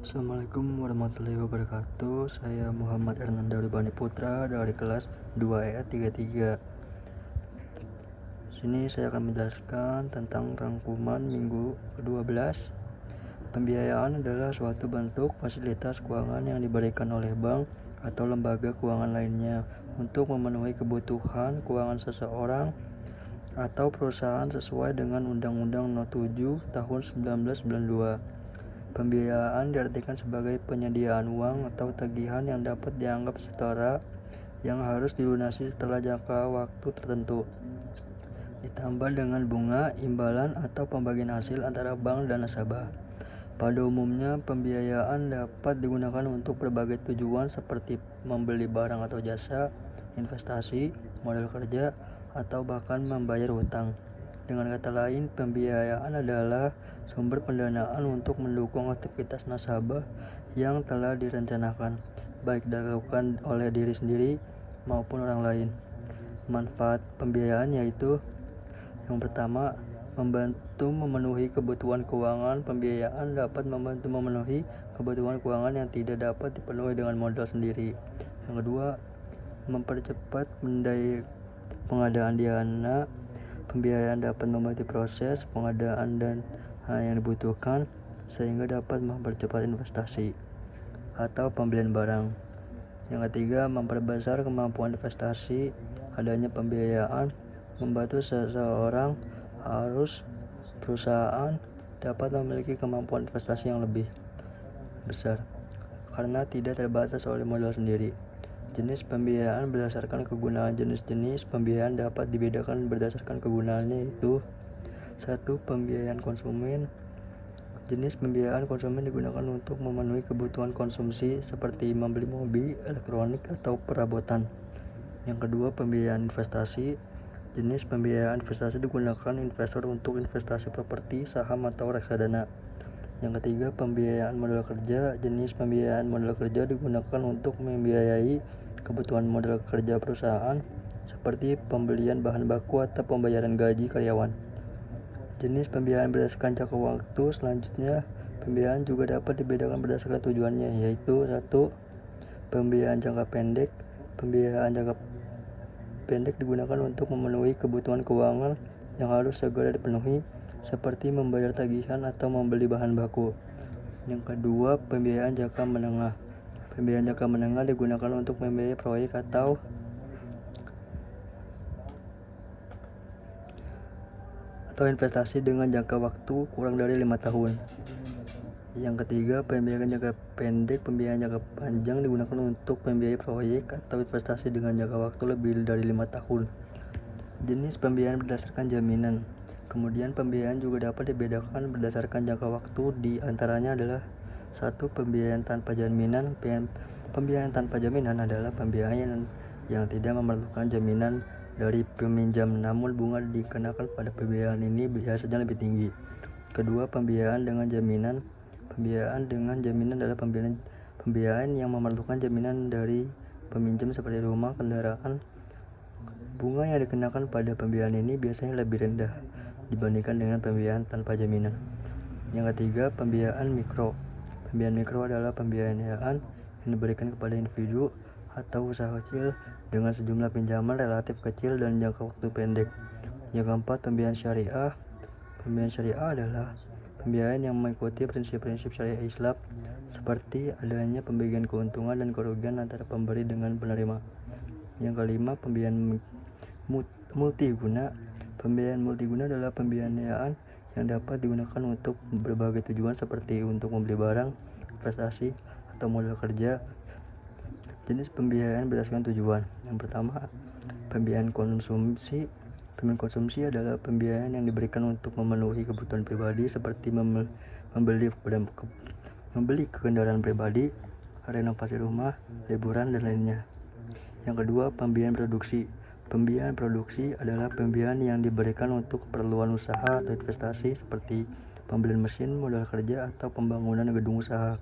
Assalamualaikum warahmatullahi wabarakatuh. Saya Muhammad Hernanda Rubani Putra dari kelas 2E 33. Sini saya akan menjelaskan tentang rangkuman minggu ke-12. Pembiayaan adalah suatu bentuk fasilitas keuangan yang diberikan oleh bank atau lembaga keuangan lainnya untuk memenuhi kebutuhan keuangan seseorang atau perusahaan sesuai dengan Undang-Undang No. 7 Tahun 1992. Pembiayaan diartikan sebagai penyediaan uang atau tagihan yang dapat dianggap setara yang harus dilunasi setelah jangka waktu tertentu, ditambah dengan bunga, imbalan, atau pembagian hasil antara bank dan nasabah. Pada umumnya, pembiayaan dapat digunakan untuk berbagai tujuan seperti membeli barang atau jasa, investasi, modal kerja, atau bahkan membayar hutang. Dengan kata lain, pembiayaan adalah sumber pendanaan untuk mendukung aktivitas nasabah yang telah direncanakan, baik dilakukan oleh diri sendiri maupun orang lain. Manfaat pembiayaan yaitu yang pertama, membantu memenuhi kebutuhan keuangan. Pembiayaan dapat membantu memenuhi kebutuhan keuangan yang tidak dapat dipenuhi dengan modal sendiri. Yang kedua, mempercepat pengadaan dana. Pembiayaan dapat membantu proses pengadaan dan yang dibutuhkan sehingga dapat mempercepat investasi atau pembelian barang. Yang ketiga, memperbesar kemampuan investasi. Adanya pembiayaan membantu seseorang perusahaan dapat memiliki kemampuan investasi yang lebih besar karena tidak terbatas oleh modal sendiri. Jenis pembiayaan berdasarkan kegunaan. Jenis-jenis pembiayaan dapat dibedakan berdasarkan kegunaannya, yaitu 1. Pembiayaan konsumen. Jenis pembiayaan konsumen digunakan untuk memenuhi kebutuhan konsumsi seperti membeli mobil, elektronik, atau perabotan. Yang kedua, pembiayaan investasi. Jenis pembiayaan investasi digunakan investor untuk investasi properti, saham, atau reksadana. Yang ketiga, pembiayaan modal kerja. Jenis pembiayaan modal kerja digunakan untuk membiayai kebutuhan modal kerja perusahaan seperti pembelian bahan baku atau pembayaran gaji karyawan. Jenis pembiayaan berdasarkan jangka waktu. Selanjutnya, pembiayaan juga dapat dibedakan berdasarkan tujuannya, yaitu 1. Pembiayaan jangka pendek. Pembiayaan jangka pendek digunakan untuk memenuhi kebutuhan keuangan yang harus segera dipenuhi, seperti membayar tagihan atau membeli bahan baku. Yang kedua, pembiayaan jangka menengah. Pembiayaan jangka menengah digunakan untuk membiayai proyek atau investasi dengan jangka waktu kurang dari 5 tahun. Yang ketiga, pembiayaan jangka pendek. Pembiayaan jangka panjang digunakan untuk membiayai proyek atau investasi dengan jangka waktu lebih dari 5 tahun. Jenis pembiayaan berdasarkan jaminan. Kemudian pembiayaan juga dapat dibedakan berdasarkan jangka waktu. Di antaranya adalah 1. Pembiayaan tanpa jaminan. Pembiayaan tanpa jaminan adalah pembiayaan yang tidak memerlukan jaminan dari peminjam, namun bunga dikenakan pada pembiayaan ini biasanya lebih tinggi. Kedua, pembiayaan dengan jaminan. Pembiayaan dengan jaminan adalah pembiayaan yang memerlukan jaminan dari peminjam seperti rumah, kendaraan. Bunga yang dikenakan pada pembiayaan ini biasanya lebih rendah dibandingkan dengan pembiayaan tanpa jaminan. Yang ketiga, pembiayaan mikro. Pembiayaan mikro adalah pembiayaan yang diberikan kepada individu atau usaha kecil dengan sejumlah pinjaman relatif kecil dan jangka waktu pendek. Yang keempat, pembiayaan syariah. Pembiayaan syariah adalah pembiayaan yang mengikuti prinsip-prinsip syariah Islam, seperti adanya pembagian keuntungan dan kerugian antara pemberi dengan penerima. Yang kelima, pembiayaan multiguna. Pembiayaan multiguna adalah pembiayaan yang dapat digunakan untuk berbagai tujuan seperti untuk membeli barang, investasi, atau modal kerja. Jenis pembiayaan berdasarkan tujuan. Yang pertama, pembiayaan konsumsi. Pembiayaan konsumsi adalah pembiayaan yang diberikan untuk memenuhi kebutuhan pribadi seperti membeli kendaraan pribadi, renovasi rumah, liburan, dan lainnya. Yang kedua, pembiayaan produksi. Pembiayaan produksi adalah pembiayaan yang diberikan untuk keperluan usaha atau investasi seperti pembelian mesin, modal kerja, atau pembangunan gedung usaha.